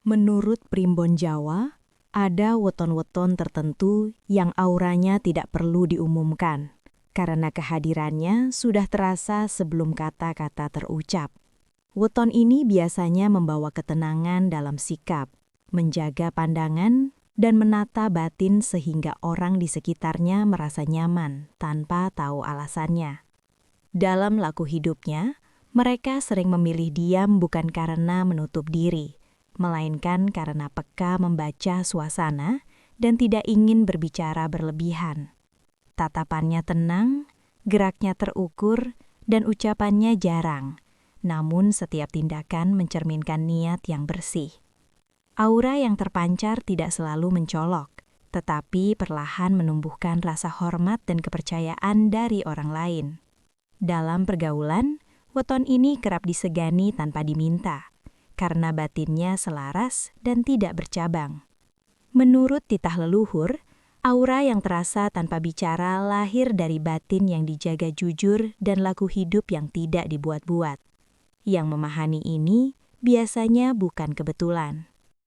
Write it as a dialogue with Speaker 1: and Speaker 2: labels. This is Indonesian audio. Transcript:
Speaker 1: Menurut Primbon Jawa, ada weton-weton tertentu yang auranya tidak perlu diumumkan, karena kehadirannya sudah terasa sebelum kata-kata terucap. Weton ini biasanya membawa ketenangan dalam sikap, menjaga pandangan, dan menata batin sehingga orang di sekitarnya merasa nyaman tanpa tahu alasannya. Dalam laku hidupnya, mereka sering memilih diam bukan karena menutup diri, melainkan karena peka membaca suasana dan tidak ingin berbicara berlebihan. Tatapannya tenang, geraknya terukur, dan ucapannya jarang, namun setiap tindakan mencerminkan niat yang bersih. Aura yang terpancar tidak selalu mencolok, tetapi perlahan menumbuhkan rasa hormat dan kepercayaan dari orang lain. Dalam pergaulan, weton ini kerap disegani tanpa diminta, karena batinnya selaras dan tidak bercabang. Menurut titah leluhur, aura yang terasa tanpa bicara lahir dari batin yang dijaga jujur dan laku hidup yang tidak dibuat-buat. Yang memahami ini biasanya bukan kebetulan.